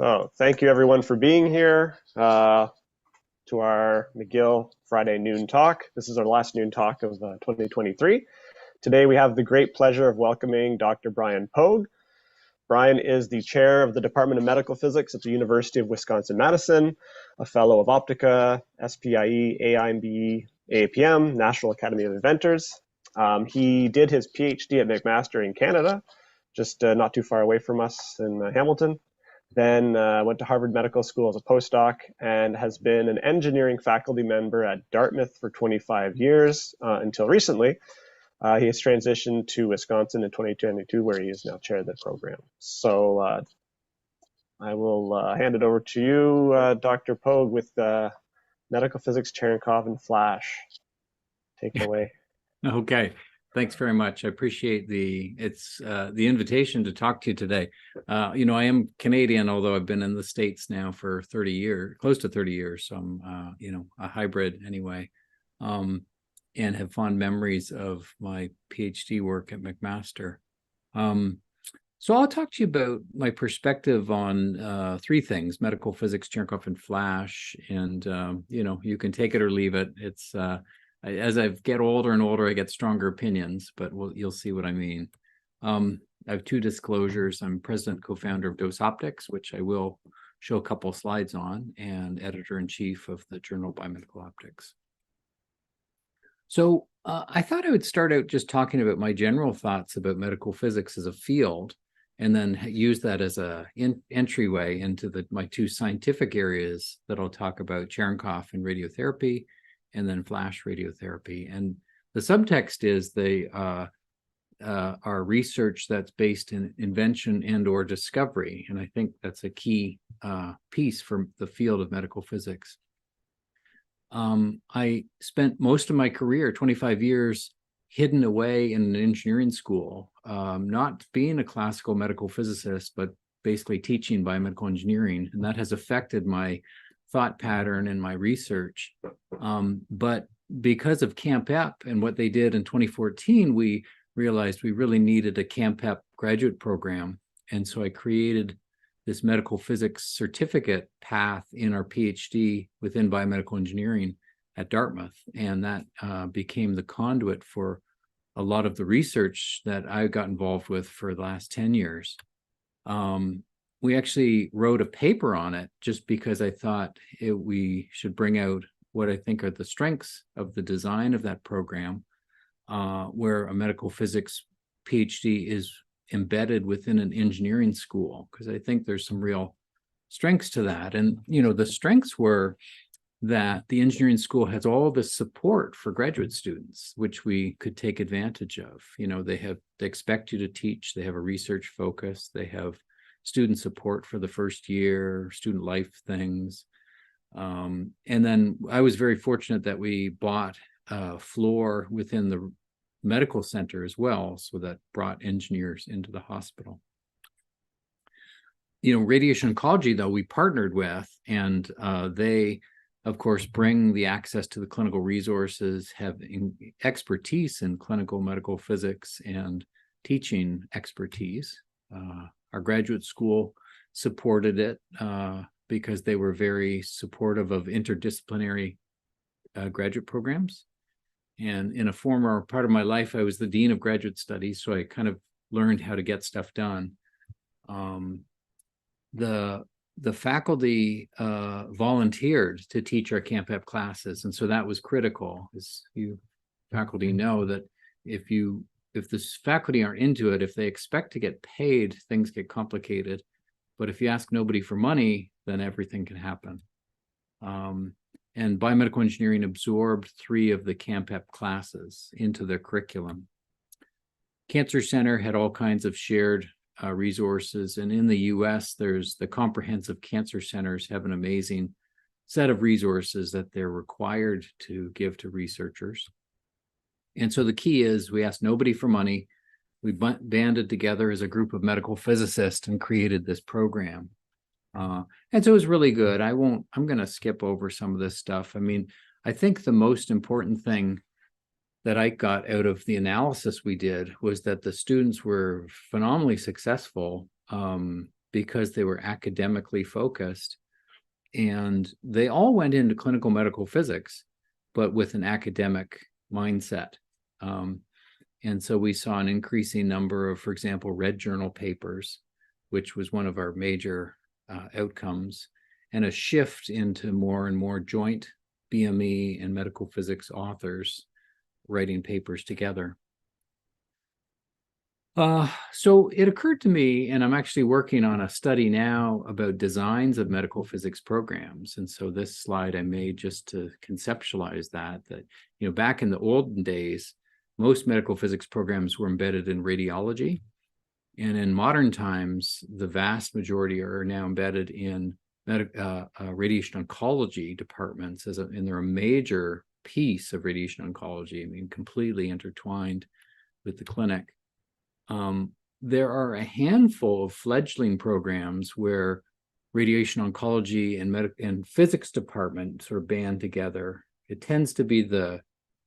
So thank you everyone for being here to our McGill Friday noon talk. This is our last noon talk of 2023. Today we have the great pleasure of welcoming Dr. Brian Pogue. Brian is the chair of the Department of Medical Physics at the University of Wisconsin-Madison, a fellow of Optica, SPIE, AIMBE, AAPM, National Academy of Inventors. He did his PhD at McMaster in Canada, just not too far away from us in Hamilton. Then went to Harvard Medical School as a postdoc and has been an engineering faculty member at Dartmouth for 25 years until recently. He has transitioned to Wisconsin in 2022, where he is now chair of the program. So I will hand it over to you, Dr. Pogue, with medical physics, Cherenkov, and Flash. Take it away. Okay. Thanks very much. I appreciate the invitation to talk to you today. I am Canadian, although I've been in the States now for 30 years, close to 30 years. So I'm, a hybrid anyway, and have fond memories of my PhD work at McMaster. So I'll talk to you about my perspective on three things: medical physics, Cherenkov, and Flash. And, you can take it or leave it. It's as I get older and older, I get stronger opinions, but you'll see what I mean. I have two disclosures. I'm president, co-founder of Dose Optics, which I will show a couple of slides on, and editor-in-chief of the Journal of Biomedical Optics. So I thought I would start out just talking about my general thoughts about medical physics as a field, and then use that as an entryway into my two scientific areas that I'll talk about: Cherenkov and radiotherapy, and then flash radiotherapy. And the subtext is they are research that's based in invention and or discovery. And I think that's a key piece for the field of medical physics. I spent most of my career, 25 years, hidden away in an engineering school, not being a classical medical physicist, but basically teaching biomedical engineering. And that has affected my thought pattern in my research. But because of CAMP-EP and what they did in 2014, we realized we really needed a CAMP-EP graduate program. And so I created this medical physics certificate path in our PhD within biomedical engineering at Dartmouth. And that became the conduit for a lot of the research that I got involved with for the last 10 years. We actually wrote a paper on it just because I thought we should bring out what I think are the strengths of the design of that program, where a medical physics PhD is embedded within an engineering school, because I think there's some real strengths to that. And, the strengths were that the engineering school has all this support for graduate students, which we could take advantage of. They expect you to teach, they have a research focus, they have student support for the first year, student life things. And then I was very fortunate that we bought a floor within the medical center as well, so that brought engineers into the hospital. Radiation oncology, though, we partnered with, and they, of course, bring the access to the clinical resources, have expertise in clinical medical physics and teaching expertise. Our graduate school supported it because they were very supportive of interdisciplinary graduate programs. And in a former part of my life, I was the dean of graduate studies, so I kind of learned how to get stuff done. The faculty volunteered to teach our CAMP-EP classes, and so that was critical. As you faculty know, that if the faculty aren't into it, if they expect to get paid, things get complicated. But if you ask nobody for money, then everything can happen. And biomedical engineering absorbed 3 of the CAMP-EP classes into their curriculum. Cancer Center had all kinds of shared resources. And in the US, there's the comprehensive cancer centers have an amazing set of resources that they're required to give to researchers. And so the key is we asked nobody for money. We banded together as a group of medical physicists and created this program. And so it was really good. I'm going to skip over some of this stuff. I mean, I think the most important thing that I got out of the analysis we did was that the students were phenomenally successful because they were academically focused. And they all went into clinical medical physics, but with an academic mindset. And so we saw an increasing number of, for example, red journal papers, which was one of our major outcomes, and a shift into more and more joint BME and medical physics authors writing papers together. So it occurred to me, and I'm actually working on a study now about designs of medical physics programs. And so this slide I made just to conceptualize that, back in the olden days, most medical physics programs were embedded in radiology. And in modern times, the vast majority are now embedded in radiation oncology departments, and they're a major piece of radiation oncology, completely intertwined with the clinic. There are a handful of fledgling programs where radiation oncology and physics department sort of band together. It tends to be the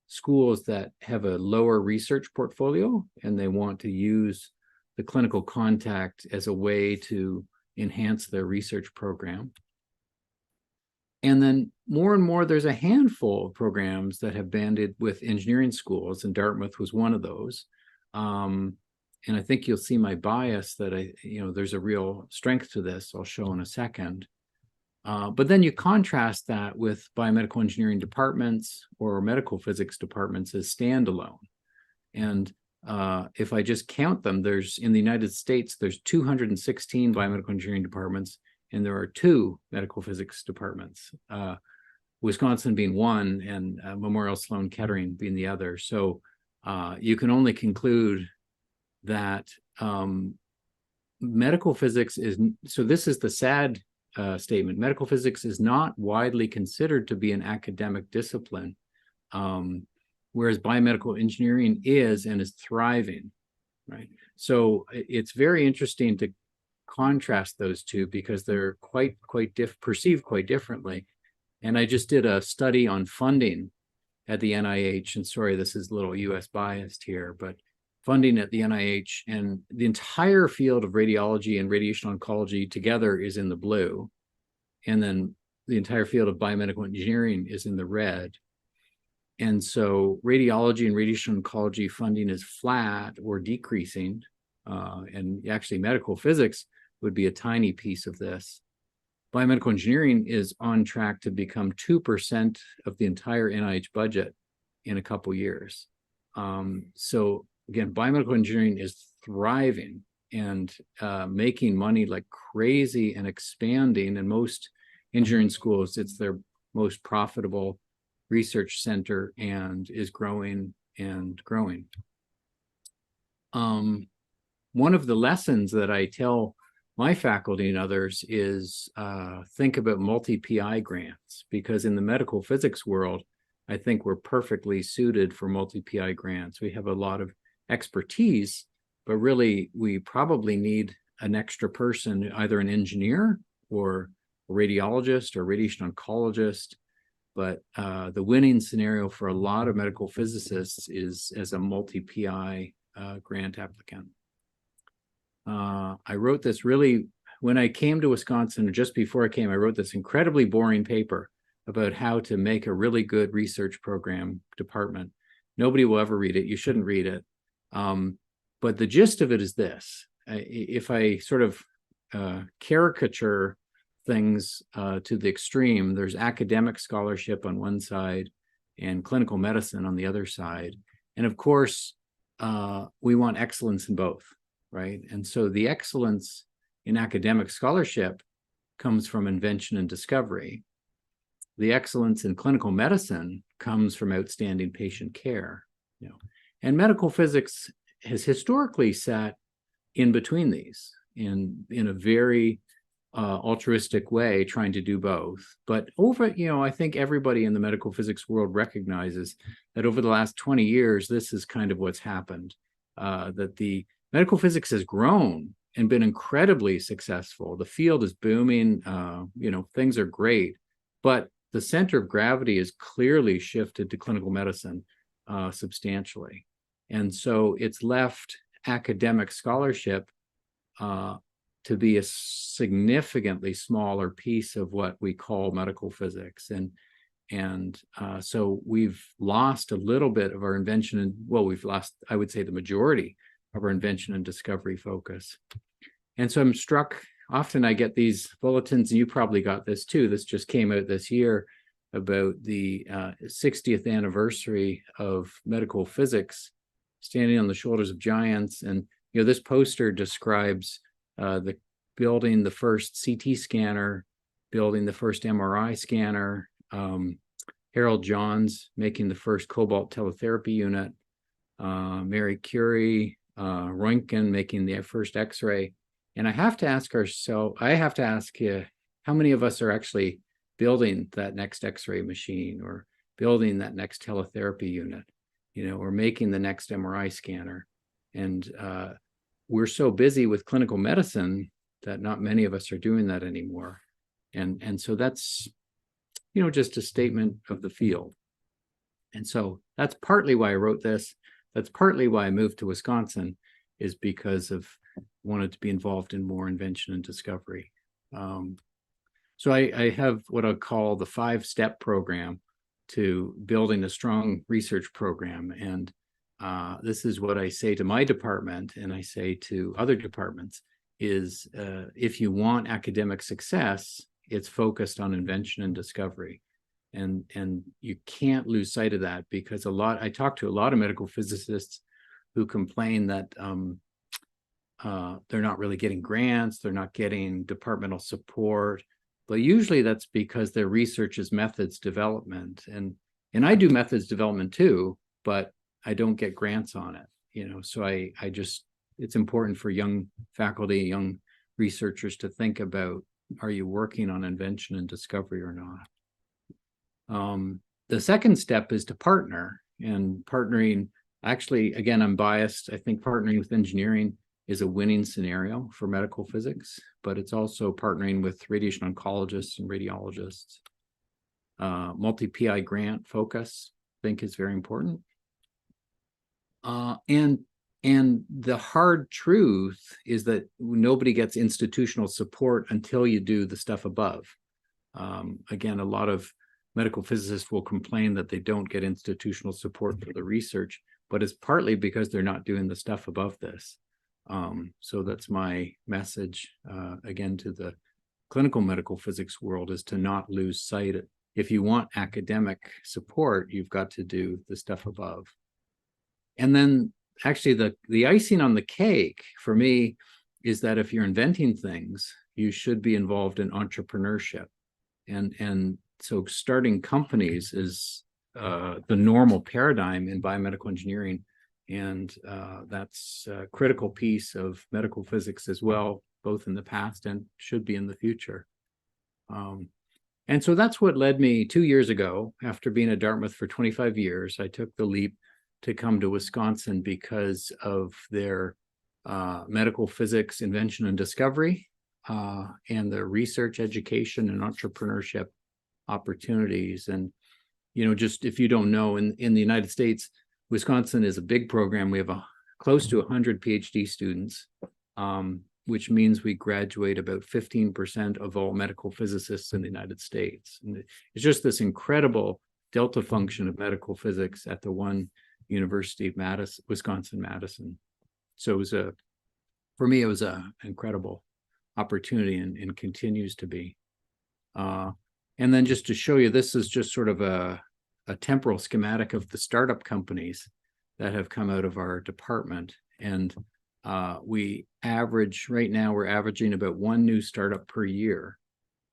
schools that have a lower research portfolio, and they want to use the clinical contact as a way to enhance their research program. And then more and more, there's a handful of programs that have banded with engineering schools, and Dartmouth was one of those. And I think you'll see my bias that there's a real strength to this. I'll show in a second. But then you contrast that with biomedical engineering departments or medical physics departments as standalone. And if I just count them, in the United States, there's 216 biomedical engineering departments, and there are 2 medical physics departments, Wisconsin being one and Memorial Sloan Kettering being the other. So you can only conclude that medical physics so this is the sad statement, medical physics is not widely considered to be an academic discipline, whereas biomedical engineering is and is thriving, right? So it's very interesting to contrast those two because they're perceived quite differently. And I just did a study on funding at the NIH, and sorry, this is a little US biased here, but funding at the NIH, and the entire field of radiology and radiation oncology together is in the blue. And then the entire field of biomedical engineering is in the red. And so radiology and radiation oncology funding is flat or decreasing. And actually medical physics would be a tiny piece of this. Biomedical engineering is on track to become 2% of the entire NIH budget in a couple years. So again, biomedical engineering is thriving and making money like crazy and expanding. And most engineering schools, it's their most profitable research center and is growing and growing. One of the lessons that I tell my faculty and others is think about multi-PI grants, because in the medical physics world, I think we're perfectly suited for multi-PI grants. We have a lot of expertise, but really we probably need an extra person, either an engineer or a radiologist or radiation oncologist. But the winning scenario for a lot of medical physicists is as a multi-PI grant applicant. I wrote this when I came to Wisconsin, or just before I came, I wrote this incredibly boring paper about how to make a really good research program department. Nobody will ever read it. You shouldn't read it. But the gist of it is this. If I sort of caricature things to the extreme, there's academic scholarship on one side and clinical medicine on the other side. And of course, we want excellence in both, right? And so the excellence in academic scholarship comes from invention and discovery. The excellence in clinical medicine comes from outstanding patient care. And medical physics has historically sat in between these in a very altruistic way, trying to do both. But I think everybody in the medical physics world recognizes that over the last 20 years, this is kind of what's happened, that the medical physics has grown and been incredibly successful. The field is booming, things are great, but the center of gravity is clearly shifted to clinical medicine substantially. And so it's left academic scholarship to be a significantly smaller piece of what we call medical physics. And so we've lost a little bit of our invention, and well, we've lost, I would say, the majority of our invention and discovery focus. And so I'm struck, often I get these bulletins, and you probably got this too, this just came out this year, about the 60th anniversary of medical physics, standing on the shoulders of giants. And this poster describes the building the first CT scanner, building the first MRI scanner, Harold Johns making the first cobalt teletherapy unit, Mary Curie, Röntgen making the first X-ray. And I have to ask you, how many of us are actually building that next X-ray machine, or building that next teletherapy unit, or making the next MRI scanner? And we're so busy with clinical medicine that not many of us are doing that anymore. And so that's, just a statement of the field. And so that's partly why I wrote this. That's partly why I moved to Wisconsin, is because of wanted to be involved in more invention and discovery. So I have what I call the 5-step program to building a strong research program. And this is what I say to my department, and I say to other departments, is if you want academic success, it's focused on invention and discovery. And you can't lose sight of that, because I talk to a lot of medical physicists who complain that they're not really getting grants, they're not getting departmental support. But usually that's because their research is methods development. And I do methods development too, but I don't get grants on it. So I just, it's important for young faculty, young researchers to think about, are you working on invention and discovery or not? The second step is to partner. And partnering, actually, again, I'm biased. I think partnering with engineering is a winning scenario for medical physics, but it's also partnering with radiation oncologists and radiologists. Multi-PI grant focus, I think, is very important. And the hard truth is that nobody gets institutional support until you do the stuff above. Again, a lot of medical physicists will complain that they don't get institutional support for the research, but it's partly because they're not doing the stuff above this. So that's my message, again, to the clinical medical physics world, is to not lose sight. If you want academic support, you've got to do the stuff above. And then actually the icing on the cake for me is that if you're inventing things, you should be involved in entrepreneurship. And so starting companies is the normal paradigm in biomedical engineering. And that's a critical piece of medical physics as well, both in the past and should be in the future. And so that's what led me 2 years ago, after being at Dartmouth for 25 years, I took the leap to come to Wisconsin because of their medical physics invention and discovery, and the research, education, and entrepreneurship opportunities. And, just if you don't know, in the United States, Wisconsin is a big program. We have close to 100 PhD students, which means we graduate about 15% of all medical physicists in the United States. And it's just this incredible delta function of medical physics at the one University of Madison, Wisconsin-Madison. So for me, it was an incredible opportunity, and continues to be. And then just to show you, this is just sort of a temporal schematic of the startup companies that have come out of our department. And we average, right now, we're averaging about 1 new startup per year.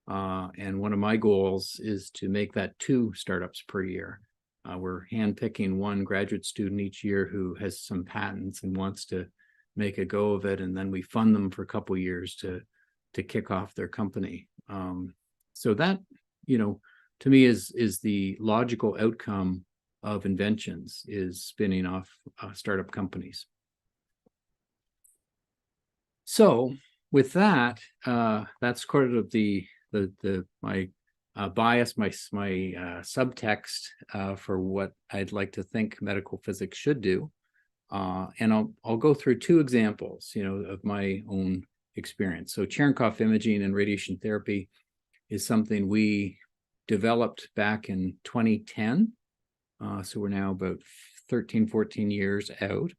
And one of my goals is to make that 2 startups per year. We're handpicking 1 graduate student each year who has some patents and wants to make a go of it. And then we fund them for a couple of years to kick off their company. So that, to me is the logical outcome of inventions, is spinning off startup companies. So with that, that's sort of my bias, my subtext for what I'd like to think medical physics should do. And I'll go through 2 examples, of my own experience. So Cherenkov imaging and radiation therapy is something we developed back in 2010. So we're now about 13, 14 years out.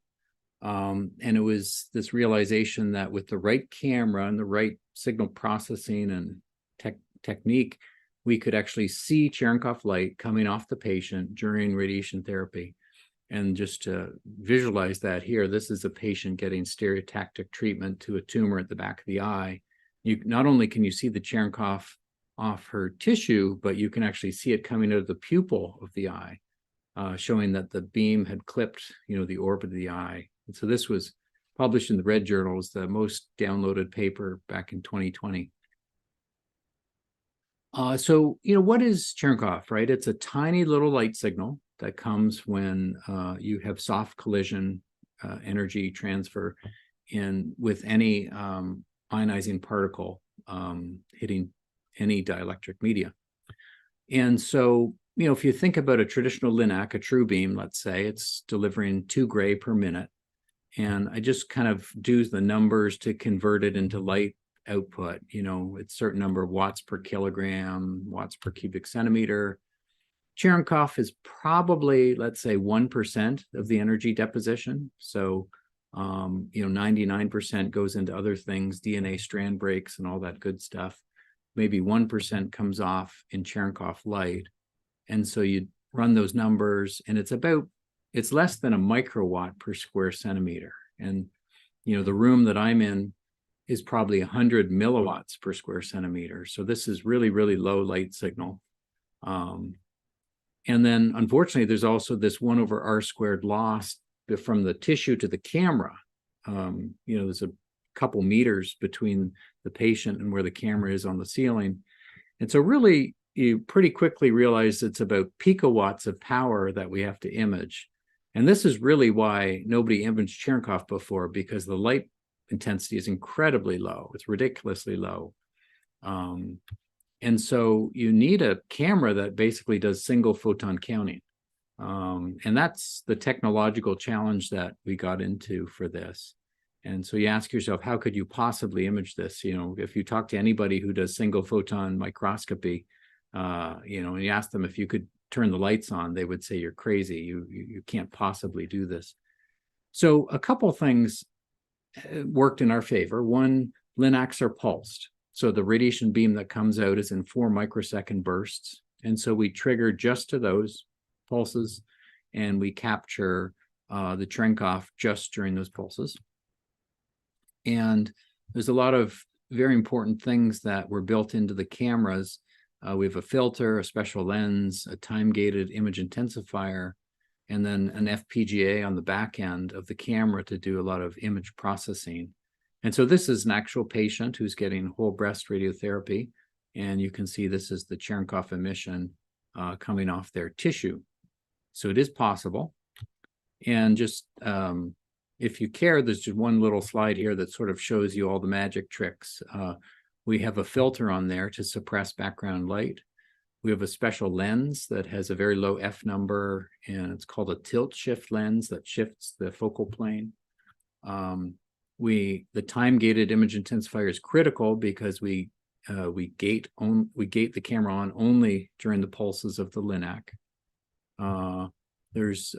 And it was this realization that with the right camera and the right signal processing and technique, we could actually see Cherenkov light coming off the patient during radiation therapy. And just to visualize that here, this is a patient getting stereotactic treatment to a tumor at the back of the eye. Not only can you see the Cherenkov off her tissue, but you can actually see it coming out of the pupil of the eye, showing that the beam had clipped, the orbit of the eye. And so this was published in the Red Journal, as the most downloaded paper back in 2020. So, what is Cherenkov, right? It's a tiny little light signal that comes when you have soft collision energy transfer with any ionizing particle hitting any dielectric media. And so, if you think about a traditional LINAC, a true beam, let's say, it's delivering 2 gray per minute. And I just kind of do the numbers to convert it into light output. It's a certain number of watts per kilogram, watts per cubic centimeter. Cherenkov is probably, let's say, 1% of the energy deposition. So, 99% goes into other things, DNA strand breaks and all that good stuff. Maybe 1% comes off in Cherenkov light. And so you run those numbers, and it's less than a microwatt per square centimeter. And, the room that I'm in is probably 100 milliwatts per square centimeter. So this is really, really low light signal. And then, unfortunately, there's also this 1/r² loss from the tissue to the camera. There's a couple meters between the patient and where the camera is on the ceiling. And so really, you pretty quickly realize it's about picowatts of power that we have to image. And this is really why nobody imaged Cherenkov before, because the light intensity is incredibly low. It's ridiculously low. And so you need a camera that basically does single photon counting. And that's the technological challenge that we got into for this. And so you ask yourself, how could you possibly image this? If you talk to anybody who does single photon microscopy, and you ask them if you could turn the lights on, they would say you're crazy. You can't possibly do this. So a couple things worked in our favor. One, LINACs are pulsed. So the radiation beam that comes out is in 4 microsecond bursts. And so we trigger just to those pulses, and we capture the Cherenkov just during those pulses. And there's a lot of very important things that were built into the cameras. We have a filter, a special lens, a time-gated image intensifier, and then an FPGA on the back end of the camera to do a lot of image processing. And so this is an actual patient who's getting whole breast radiotherapy. And you can see this is the Cherenkov emission coming off their tissue. So it is possible. And just if you care, there's just one little slide here that sort of shows you all the magic tricks. We have a filter on there to suppress background light. We have a special lens that has a very low F number, and it's called a tilt shift lens that shifts the focal plane. The time-gated image intensifier is critical because we gate the camera on only during the pulses of the LINAC. There's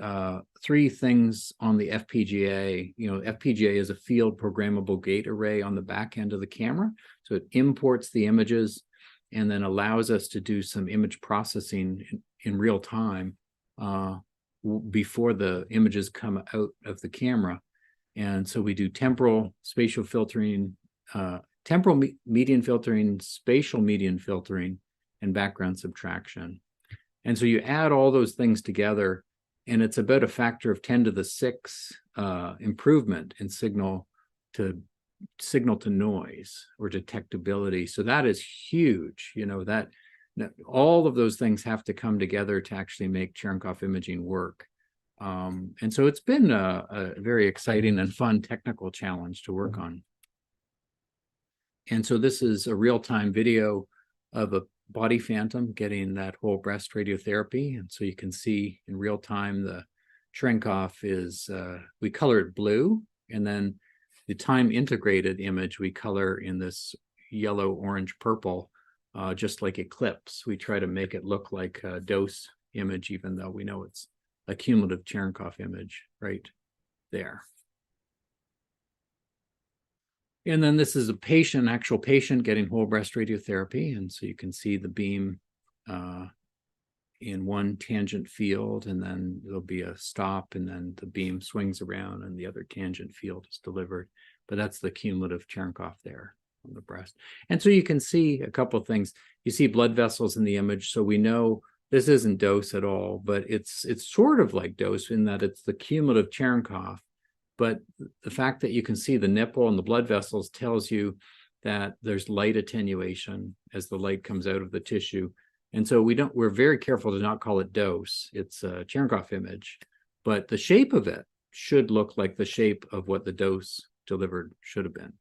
3 things on the FPGA. FPGA is a field programmable gate array on the back end of the camera. So it imports the images and then allows us to do some image processing in real time before the images come out of the camera. And so we do temporal spatial filtering, temporal median filtering, spatial median filtering, and background subtraction. And so you add all those things together, and it's about a factor of 10 to the 6 improvement in signal to noise or detectability. So that is huge. That all of those things have to come together to actually make Cherenkov imaging work. And so it's been a very exciting and fun technical challenge to work on. And so this is a real-time video of a body phantom getting that whole breast radiotherapy. And so you can see in real time the Cherenkov is, we color it blue, and then the time integrated image we color in this yellow, orange, purple, just like eclipse. We try to make it look like a dose image, even though we know it's a cumulative Cherenkov image right there. And then this is a patient, actual patient getting whole breast radiotherapy. And so you can see the beam in one tangent field, and then there'll be a stop, and then the beam swings around and the other tangent field is delivered. But that's the cumulative Cherenkov there on the breast. And so you can see a couple of things. You see blood vessels in the image, so we know this isn't dose at all, but it's sort of like dose in that it's the cumulative Cherenkov. But the fact that you can see the nipple and the blood vessels tells you that there's light attenuation as the light comes out of the tissue. And so we're very careful to not call it dose. It's a Cherenkov image, but the shape of it should look like the shape of what the dose delivered should have been.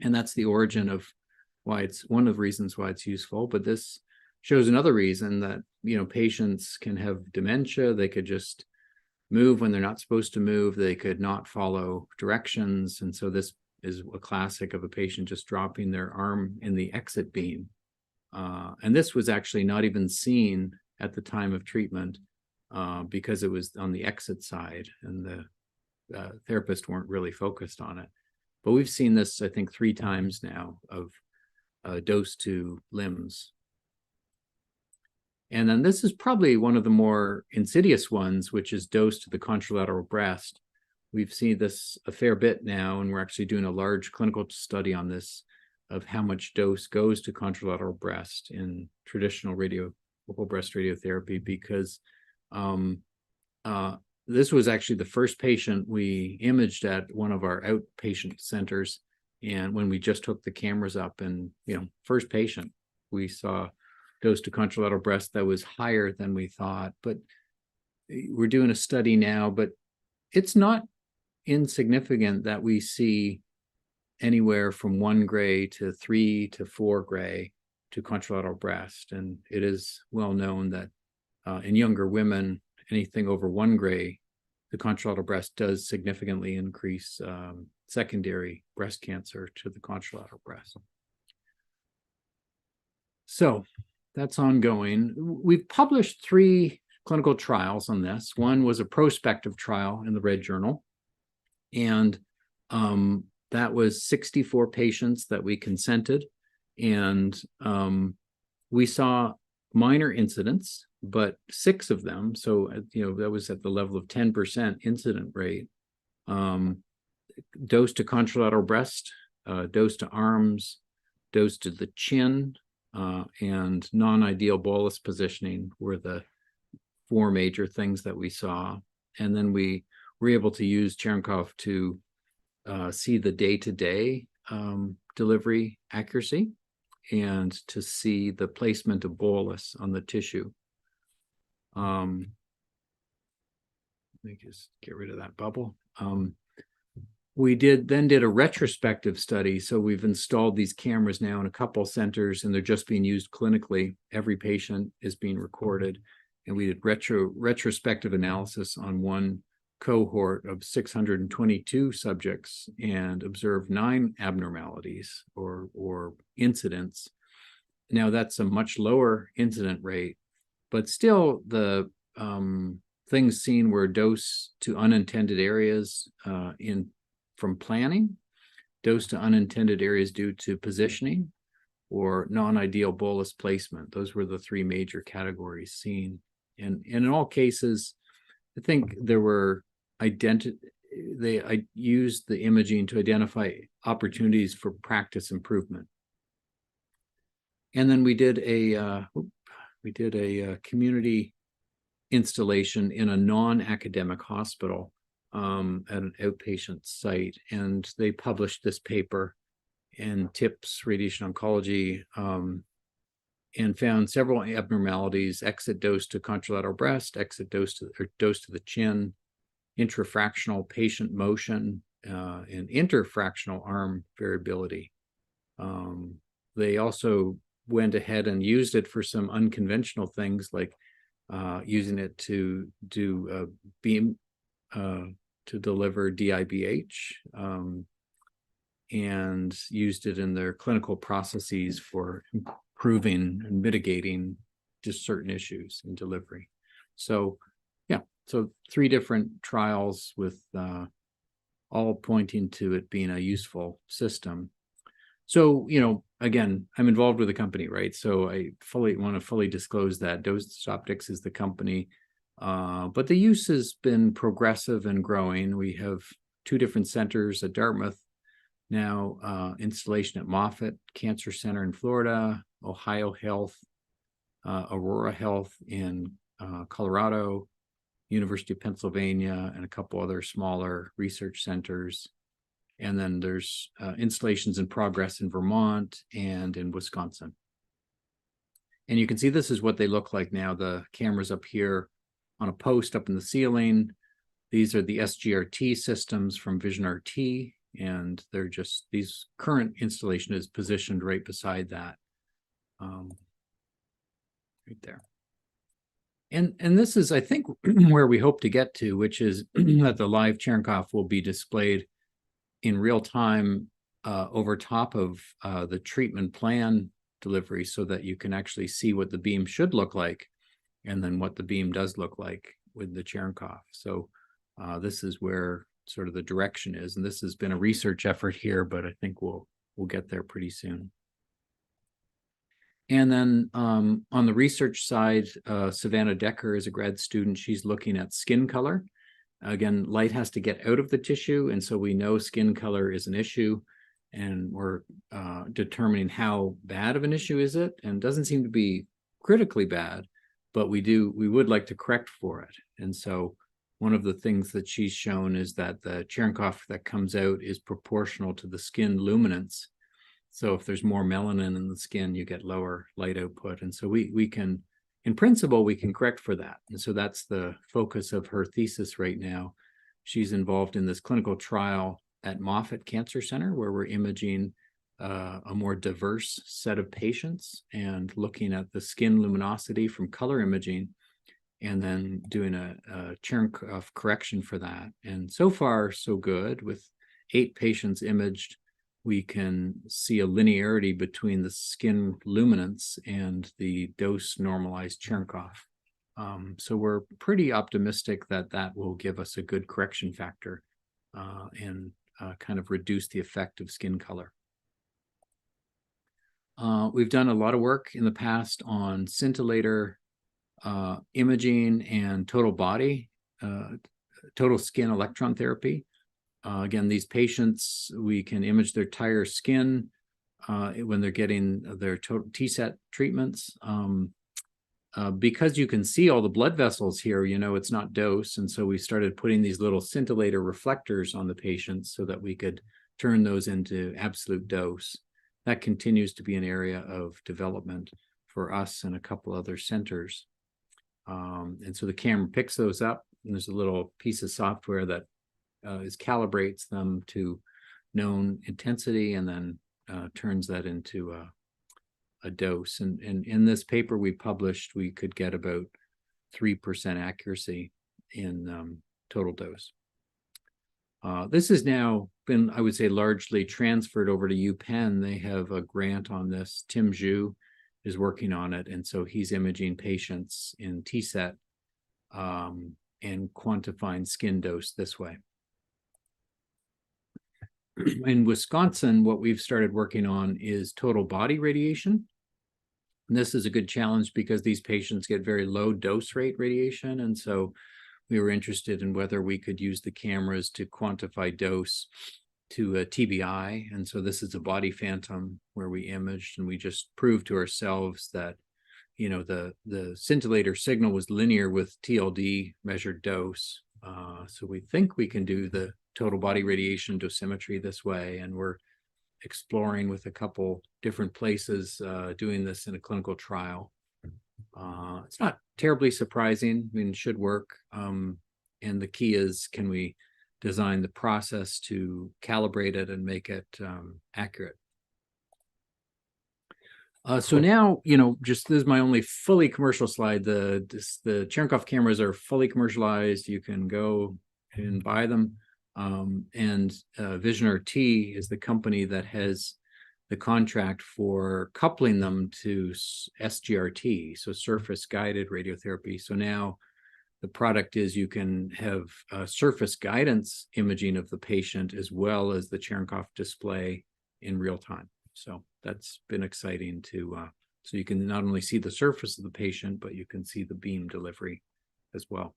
And that's the origin of why it's one of the reasons why it's useful. But this shows another reason that, patients can have dementia. They could just move when they're not supposed to move. They could not follow directions. And so this is a classic of a patient just dropping their arm in the exit beam. And this was actually not even seen at the time of treatment because it was on the exit side and the therapists weren't really focused on it. But we've seen this, I think, 3 times now of dose to limbs. And then this is probably one of the more insidious ones, which is dose to the contralateral breast. We've seen this a fair bit now, and we're actually doing a large clinical study on this of how much dose goes to contralateral breast in traditional whole breast radiotherapy, because this was actually the first patient we imaged at one of our outpatient centers. And when we just hooked the cameras up and, first patient, we saw dose to contralateral breast that was higher than we thought. But we're doing a study now, but it's not insignificant that we see anywhere from 1 gray to 3 to 4 gray to contralateral breast. And it is well known that in younger women, anything over 1 gray, the contralateral breast does significantly increase secondary breast cancer to the contralateral breast. So that's ongoing. We've published 3 clinical trials on this. One was a prospective trial in the Red Journal. And that was 64 patients that we consented. And we saw minor incidents, but 6 of them, so that was at the level of 10% incident rate, dose to contralateral breast, dose to arms, dose to the chin, and non-ideal bolus positioning were the 4 major things that we saw. And then we were able to use Cherenkov to see the day-to-day delivery accuracy and to see the placement of bolus on the tissue. Let me just get rid of that bubble. We did a retrospective study. So we've installed these cameras now in a couple centers, and they're just being used clinically. Every patient is being recorded. And we did retrospective analysis on one cohort of 622 subjects and observed 9 abnormalities or incidents. Now that's a much lower incident rate, but still the things seen were dose to unintended areas from planning, dose to unintended areas due to positioning, or non-ideal bolus placement. Those were the 3 major categories seen. And in all cases, I think there were I used the imaging to identify opportunities for practice improvement. And then we did a community installation in a non-academic hospital at an outpatient site, and they published this paper in TIPS Radiation Oncology and found several abnormalities: exit dose to contralateral breast, exit dose to the chin, intrafractional patient motion, and interfractional arm variability. They also went ahead and used it for some unconventional things, like using it to do beam to deliver DIBH, and used it in their clinical processes for improving and mitigating just certain issues in delivery. So yeah, so 3 different trials with all pointing to it being a useful system. So, again, I'm involved with the company, right? So I want to fully disclose that Dose Optics is the company, but the use has been progressive and growing. We have 2 different centers at Dartmouth, now installation at Moffitt Cancer Center in Florida, Ohio Health, Aurora Health in Colorado, University of Pennsylvania, and a couple other smaller research centers. And then there's installations in progress in Vermont and in Wisconsin. And you can see this is what they look like now. The camera's up here on a post up in the ceiling. These are the SGRT systems from Vision RT, and they're just, these current installation is positioned right beside that, right there. And this is, I think, where we hope to get to, which is that the live Cherenkov will be displayed in real time over top of the treatment plan delivery, so that you can actually see what the beam should look like and then what the beam does look like with the Cherenkov. So this is where sort of the direction is, and this has been a research effort here, but I think we'll get there pretty soon. And then on the research side, Savannah Decker is a grad student. She's looking at skin color. Again, light has to get out of the tissue, and so we know skin color is an issue, and we're determining how bad of an issue is it, and it doesn't seem to be critically bad, but we would like to correct for it. And so one of the things that she's shown is that the Cherenkov that comes out is proportional to the skin luminance. So if there's more melanin in the skin, you get lower light output. And so we can, in principle, we can correct for that. And so that's the focus of her thesis right now. She's involved in this clinical trial at Moffitt Cancer Center, where we're imaging a more diverse set of patients and looking at the skin luminosity from color imaging, and then doing a Cherenkov correction for that. And so far, so good. With 8 patients imaged, we can see a linearity between the skin luminance and the dose normalized Cherenkov. So we're pretty optimistic that that will give us a good correction factor and kind of reduce the effect of skin color. We've done a lot of work in the past on scintillator imaging and total body, total skin electron therapy. Again, these patients, we can image their entire skin when they're getting their TSET treatments. Because you can see all the blood vessels here, it's not dose. And so we started putting these little scintillator reflectors on the patients so that we could turn those into absolute dose. That continues to be an area of development for us and a couple other centers. And so the camera picks those up, and there's a little piece of software that calibrates them to known intensity, and then turns that into a dose. And in this paper we published, we could get about 3% accuracy in total dose. This has now been, I would say, largely transferred over to UPenn. They have a grant on this. Tim Zhu is working on it, and so he's imaging patients in TSET and quantifying skin dose this way. In Wisconsin, what we've started working on is total body radiation. And this is a good challenge because these patients get very low dose rate radiation. And so we were interested in whether we could use the cameras to quantify dose to a TBI. And so this is a body phantom where we imaged, and we just proved to ourselves that, the scintillator signal was linear with TLD measured dose. So we think we can do the total body radiation dosimetry this way, and we're exploring with a couple different places doing this in a clinical trial. It's not terribly surprising. I mean, it should work. And the key is, can we design the process to calibrate it and make it accurate? So now, just this is my only fully commercial slide. The Cherenkov cameras are fully commercialized. You can go and buy them. And VisionRT is the company that has the contract for coupling them to SGRT, so surface guided radiotherapy. So now the product is you can have surface guidance imaging of the patient as well as the Cherenkov display in real time. So that's been exciting to, so you can not only see the surface of the patient, but you can see the beam delivery as well.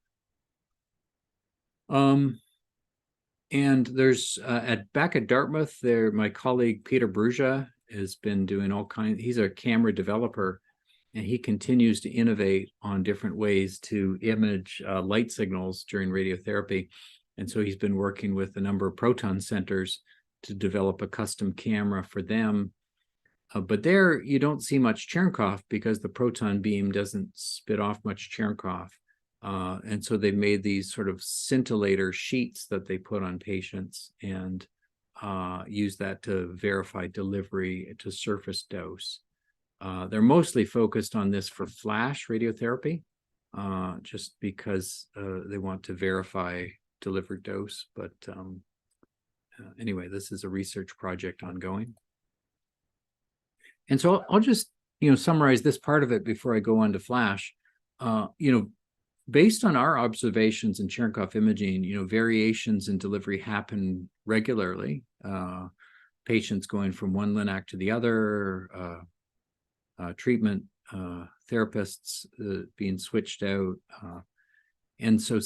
And there's back at Dartmouth, my colleague Peter Bruja has been doing all kinds. He's a camera developer, and he continues to innovate on different ways to image light signals during radiotherapy. And so he's been working with a number of proton centers to develop a custom camera for them. But there you don't see much Cherenkov because the proton beam doesn't spit off much Cherenkov. And so they've made these sort of scintillator sheets that they put on patients and use that to verify delivery to surface dose. They're mostly focused on this for flash radiotherapy, just because they want to verify delivered dose. But anyway, this is a research project ongoing. And so I'll just, summarize this part of it before I go on to flash. Based on our observations in Cherenkov imaging, variations in delivery happen regularly. Patients going from one LINAC to the other, treatment therapists being switched out. And so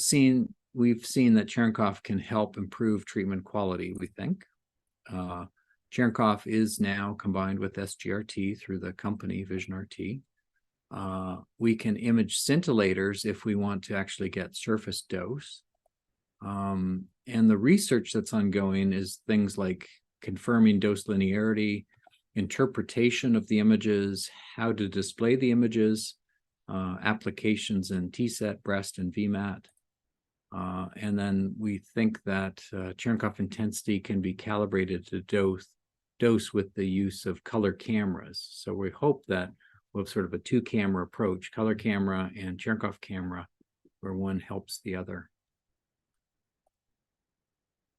we've seen that Cherenkov can help improve treatment quality, we think. Cherenkov is now combined with SGRT through the company VisionRT. We can image scintillators if we want to actually get surface dose. And the research that's ongoing is things like confirming dose linearity, interpretation of the images, how to display the images, applications in TSET, breast, and VMAT. And then we think that Cherenkov intensity can be calibrated to dose with the use of color cameras. So we hope that we'll have sort of a two-camera approach, color camera and Cherenkov camera, where one helps the other.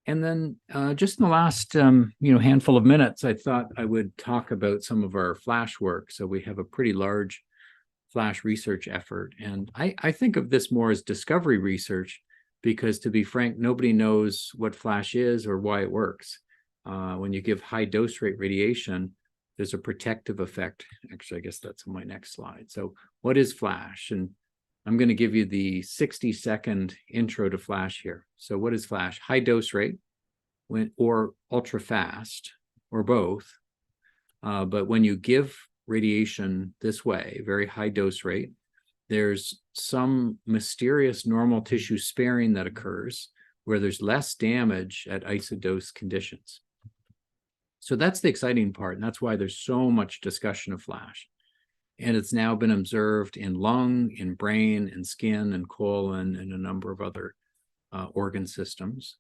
And then just in the last handful of minutes, I thought I would talk about some of our flash work. So we have a pretty large flash research effort. And I think of this more as discovery research because, to be frank, nobody knows what flash is or why it works. When you give high dose rate radiation, there's a protective effect. Actually, I guess that's on my next slide. So what is flash? And I'm going to give you the 60-second intro to flash here. So what is flash? High dose rate or ultra fast or both. But when you give radiation this way, very high dose rate, there's some mysterious normal tissue sparing that occurs where there's less damage at isodose conditions. So that's the exciting part, and that's why there's so much discussion of flash. And it's now been observed in lung, in brain, and skin, and colon, and a number of other organ systems.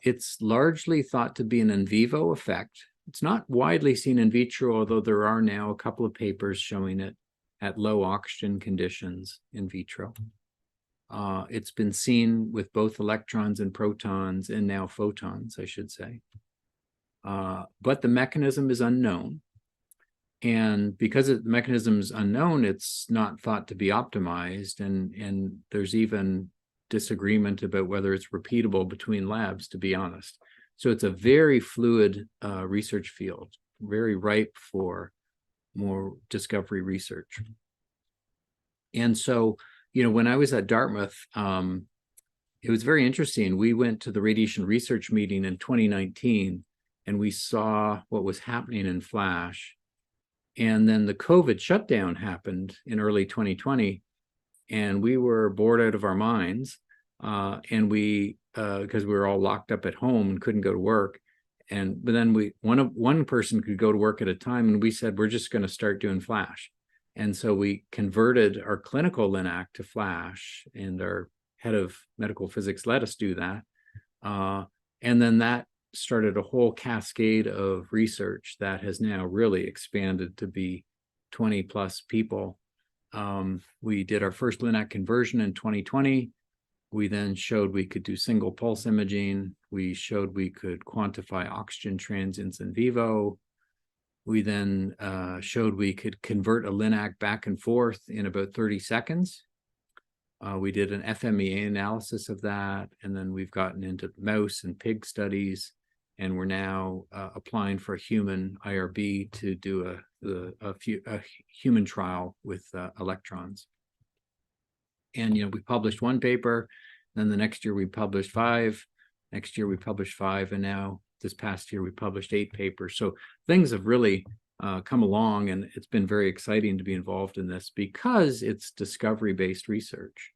It's largely thought to be an in vivo effect. It's not widely seen in vitro, although there are now a couple of papers showing it at low oxygen conditions in vitro. It's been seen with both electrons and protons, and now photons, I should say. But the mechanism is unknown. And because the mechanism is unknown, it's not thought to be optimized. And there's even disagreement about whether it's repeatable between labs, to be honest. So it's a very fluid research field, very ripe for more discovery research. And so, when I was at Dartmouth, it was very interesting. We went to the radiation research meeting in 2019, and we saw what was happening in flash. And then the COVID shutdown happened in early 2020, and we were bored out of our minds. And we, because we were all locked up at home and couldn't go to work. But then one person could go to work at a time, and we said, we're just going to start doing flash. And so we converted our clinical LINAC to flash, and our head of medical physics let us do that. And then that started a whole cascade of research that has now really expanded to be 20 plus people. We did our first LINAC conversion in 2020. We then showed we could do single pulse imaging. We showed we could quantify oxygen transients in vivo. We then showed we could convert a LINAC back and forth in about 30 seconds. We did an FMEA analysis of that, and then we've gotten into mouse and pig studies, and we're now applying for a human IRB to do a human trial with electrons. And we published one paper, then the next year we published 5, next year we published 5, and now this past year we published 8 papers. So things have really come along, and it's been very exciting to be involved in this because it's discovery-based research.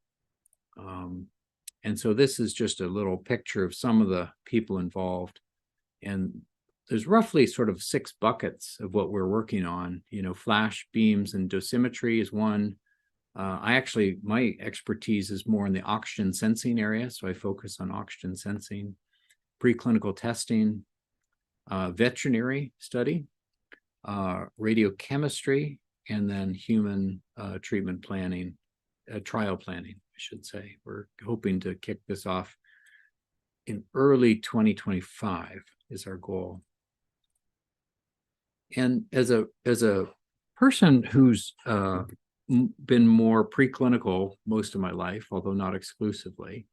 And so this is just a little picture of some of the people involved. And there's roughly sort of 6 buckets of what we're working on. Flash beams and dosimetry is one. My expertise is more in the oxygen sensing area, so I focus on oxygen sensing, preclinical testing, veterinary study, radiochemistry, and then human treatment planning, trial planning, I should say. We're hoping to kick this off in early 2025 is our goal. And as a person who's been more preclinical most of my life, although not exclusively,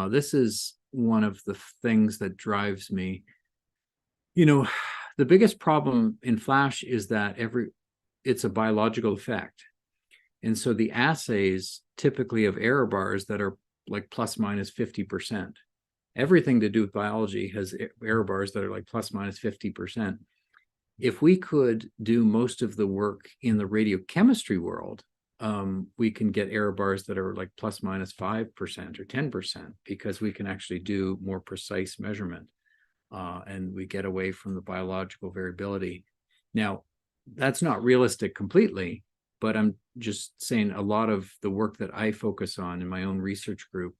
this is one of the things that drives me. The biggest problem in flash is that it's a biological effect. And so the assays typically have error bars that are like plus minus 50%. Everything to do with biology has error bars that are like plus minus 50%. If we could do most of the work in the radiochemistry world, we can get error bars that are like plus minus 5% or 10% because we can actually do more precise measurement, and we get away from the biological variability. Now, that's not realistic completely, but I'm just saying a lot of the work that I focus on in my own research group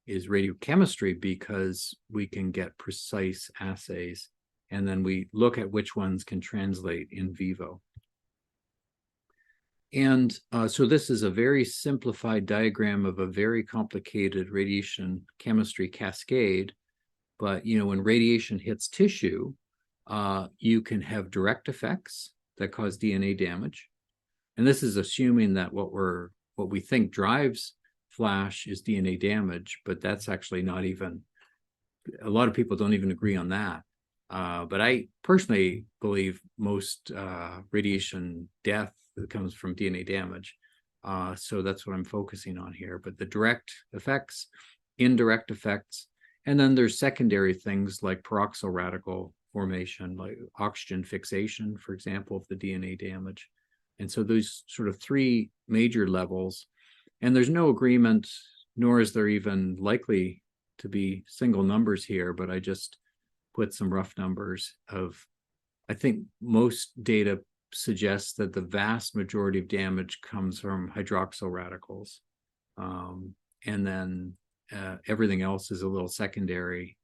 is radiochemistry because we can get precise assays, and then we look at which ones can translate in vivo. And so this is a very simplified diagram of a very complicated radiation chemistry cascade. But, when radiation hits tissue, you can have direct effects that cause DNA damage. And this is assuming that what we think drives flash is DNA damage, but that's actually not even, a lot of people don't even agree on that. But I personally believe most radiation death comes from DNA damage. So that's what I'm focusing on here. But the direct effects, indirect effects, and then there's secondary things like peroxyl radical formation, like oxygen fixation, for example, of the DNA damage. And so those sort of 3 major levels, and there's no agreement, nor is there even likely to be single numbers here, but I just put some rough numbers of, I think most data suggests that the vast majority of damage comes from hydroxyl radicals. And then everything else is a little secondary.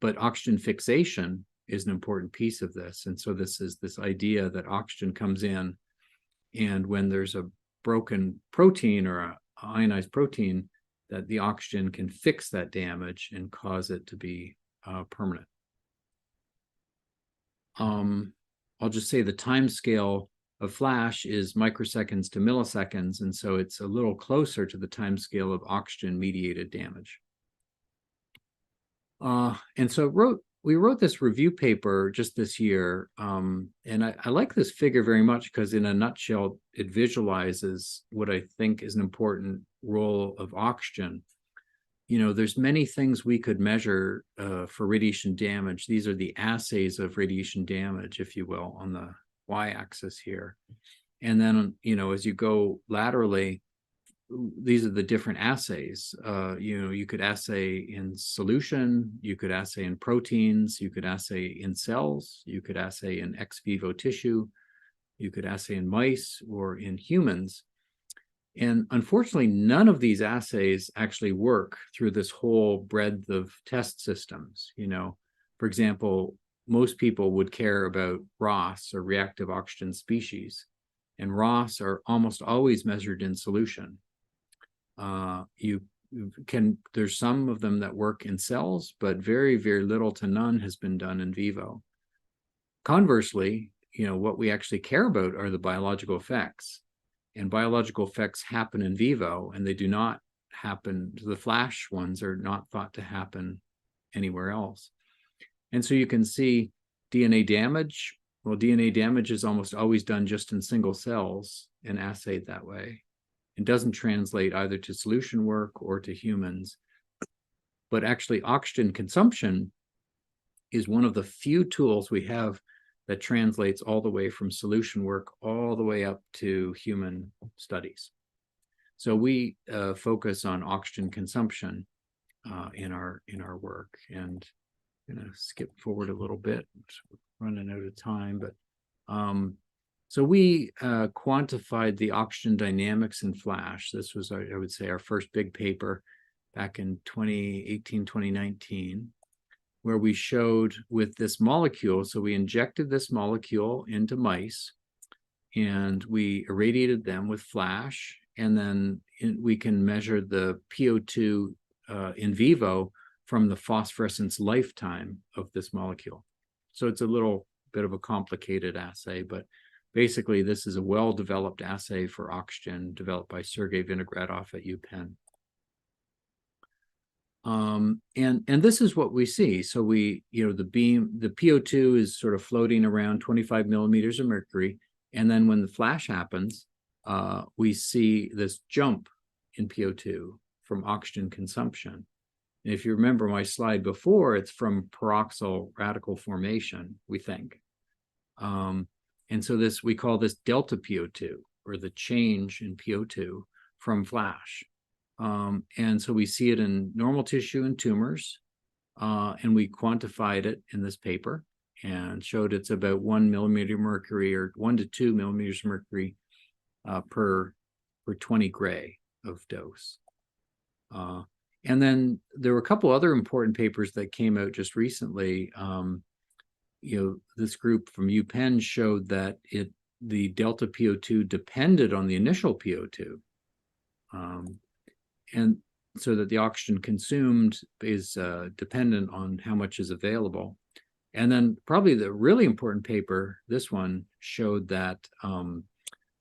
But oxygen fixation is an important piece of this. And so this is this idea that oxygen comes in, and when there's a broken protein or an ionized protein, that the oxygen can fix that damage and cause it to be permanent. I'll just say the time scale of flash is microseconds to milliseconds, and so it's a little closer to the time scale of oxygen-mediated damage. And so we wrote this review paper just this year, and I like this figure very much because in a nutshell, it visualizes what I think is an important role of oxygen. There's many things we could measure for radiation damage. These are the assays of radiation damage, if you will, on the y-axis here. And then, as you go laterally, these are the different assays. You could assay in solution, you could assay in proteins, you could assay in cells, you could assay in ex vivo tissue, you could assay in mice or in humans. And unfortunately, none of these assays actually work through this whole breadth of test systems. For example, most people would care about ROS, or reactive oxygen species, and ROS are almost always measured in solution. You there's some of them that work in cells, but very, very little to none has been done in vivo. Conversely, what we actually care about are the biological effects. And biological effects happen in vivo, and they do not happen, the flash ones are not thought to happen anywhere else. And so you can see DNA damage. Well, DNA damage is almost always done just in single cells and assayed that way. It doesn't translate either to solution work or to humans. But actually, oxygen consumption is one of the few tools we have that translates all the way from solution work all the way up to human studies. So we focus on oxygen consumption in our work. And I'm going to skip forward a little bit. We're running out of time, but so we quantified the oxygen dynamics in flash. This was, I would say, our first big paper back in 2018, 2019. Where we showed with this molecule, so we injected this molecule into mice, and we irradiated them with flash, and then we can measure the PO2 in vivo from the phosphorescence lifetime of this molecule. So it's a little bit of a complicated assay, but basically this is a well-developed assay for oxygen developed by Sergei Vinogradov at UPenn. And this is what we see. So the PO2 is sort of floating around 25 millimeters of mercury. And then when the flash happens, we see this jump in PO2 from oxygen consumption. And if you remember my slide before, it's from peroxyl radical formation, we think. And so we call this delta PO2, or the change in PO2 from flash. And so we see it in normal tissue and tumors, and we quantified it in this paper and showed it's about 1 millimeter mercury, or 1 to 2 millimeters mercury per 20 gray of dose. And then there were a couple other important papers that came out just recently. This group from UPenn showed that the delta PO2 depended on the initial PO2. And so that the oxygen consumed is dependent on how much is available. And then probably the really important paper, this one, showed that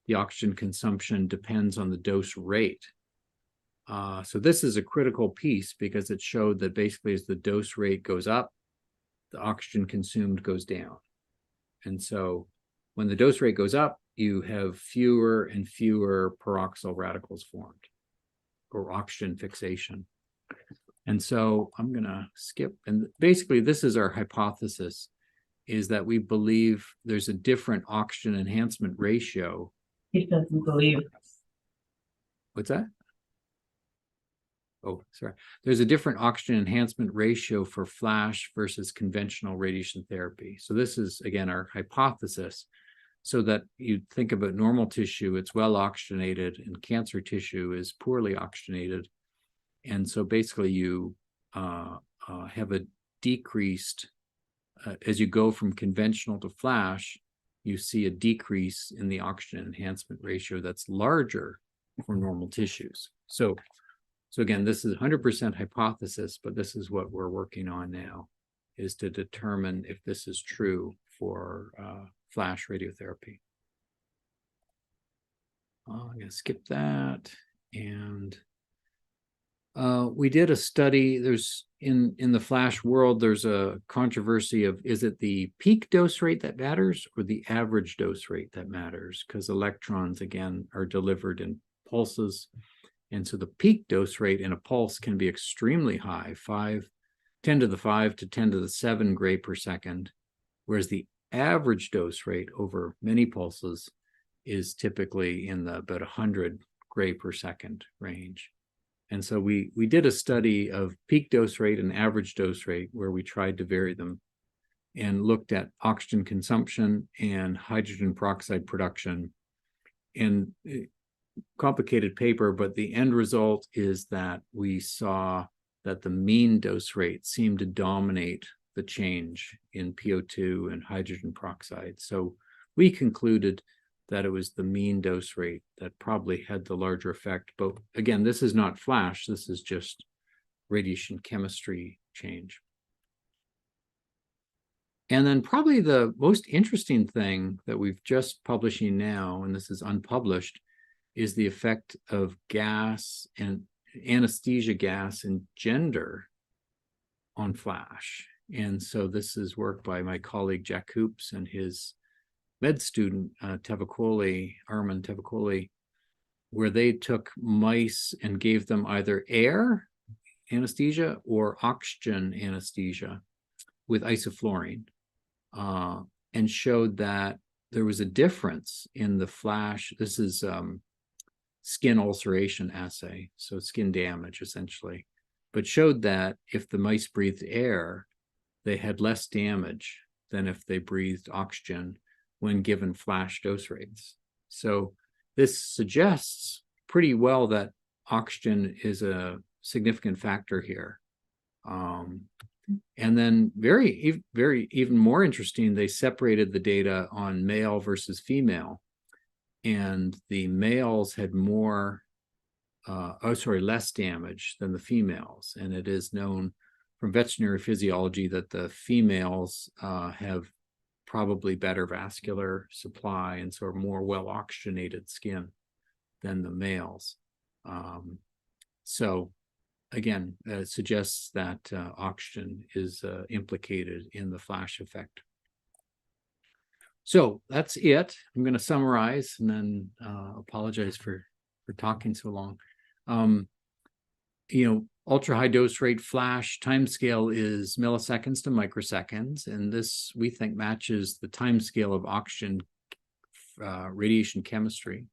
the oxygen consumption depends on the dose rate. So this is a critical piece because it showed that basically as the dose rate goes up, the oxygen consumed goes down. And so when the dose rate goes up, you have fewer and fewer peroxyl radicals formed, or oxygen fixation. And so I'm going to skip. And basically, this is our hypothesis, is that we believe there's a different oxygen enhancement ratio. He doesn't believe. What's that? Oh, sorry. There's a different oxygen enhancement ratio for flash versus conventional radiation therapy. So this is, again, our hypothesis. So that you think about normal tissue, it's well oxygenated, and cancer tissue is poorly oxygenated. And so basically you have a decreased, as you go from conventional to flash, you see a decrease in the oxygen enhancement ratio that's larger for normal tissues. So again, this is 100% hypothesis, but this is what we're working on now, is to determine if this is true for flash radiotherapy. I'm going to skip that. And we did a study. There's in the flash world, there's a controversy of, is it the peak dose rate that matters or the average dose rate that matters? Because electrons, again, are delivered in pulses. And so the peak dose rate in a pulse can be extremely high, 10 to the 5 to 10 to the 7 gray per second, whereas the average dose rate over many pulses is typically in the about 100 gray per second range. And so we did a study of peak dose rate and average dose rate where we tried to vary them and looked at oxygen consumption and hydrogen peroxide production. And complicated paper, but the end result is that we saw that the mean dose rate seemed to dominate the change in PO2 and hydrogen peroxide. So we concluded that it was the mean dose rate that probably had the larger effect. But again, this is not flash, this is just radiation chemistry change. And then probably the most interesting thing that we've just publishing now, and this is unpublished, is the effect of gas and anesthesia gas and gender on flash. And so this is work by my colleague Jack Hoops and his med student Armin Tevakoli, where they took mice and gave them either air anesthesia or oxygen anesthesia with isoflurane, and showed that there was a difference in the flash. This is skin ulceration assay, so skin damage essentially, but showed that if the mice breathed air, they had less damage than if they breathed oxygen when given flash dose rates. So this suggests pretty well that oxygen is a significant factor here. And then very even more interesting, they separated the data on male versus female, and the males had less damage than the females. And it is known from veterinary physiology that the females have probably better vascular supply and so are more well oxygenated skin than the males. So again, it suggests that oxygen is implicated in the flash effect. So that's it. I'm going to summarize and then apologize for talking so long. Ultra high dose rate flash timescale is milliseconds to microseconds, and this we think matches the timescale of oxygen radiation chemistry.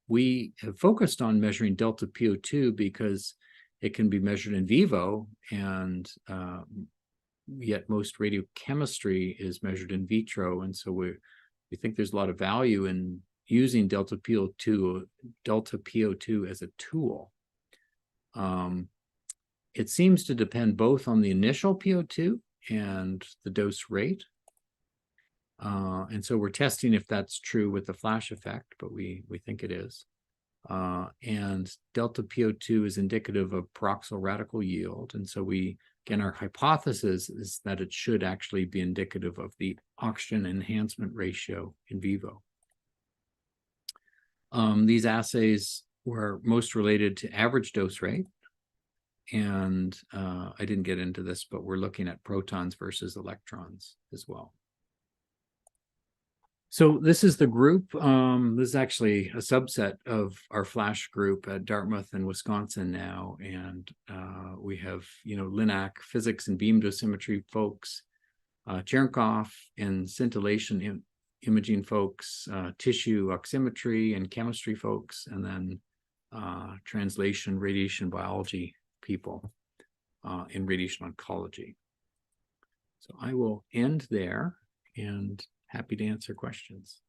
We have focused on measuring delta PO2 because it can be measured in vivo, and yet most radiochemistry is measured in vitro, and so we think there's a lot of value in using delta PO2 as a tool. It seems to depend both on the initial PO2 and the dose rate. And so we're testing if that's true with the flash effect, but we think it is. And delta PO2 is indicative of peroxyl radical yield. And so again, our hypothesis is that it should actually be indicative of the oxygen enhancement ratio in vivo. These assays were most related to average dose rate. And I didn't get into this, but we're looking at protons versus electrons as well. So this is the group. This is actually a subset of our flash group at Dartmouth and Wisconsin now. And we have, LINAC physics and beam dosimetry folks, Cherenkov and scintillation imaging folks, tissue oximetry and chemistry folks, and then translation radiation biology people in radiation oncology. So I will end there and happy to answer questions.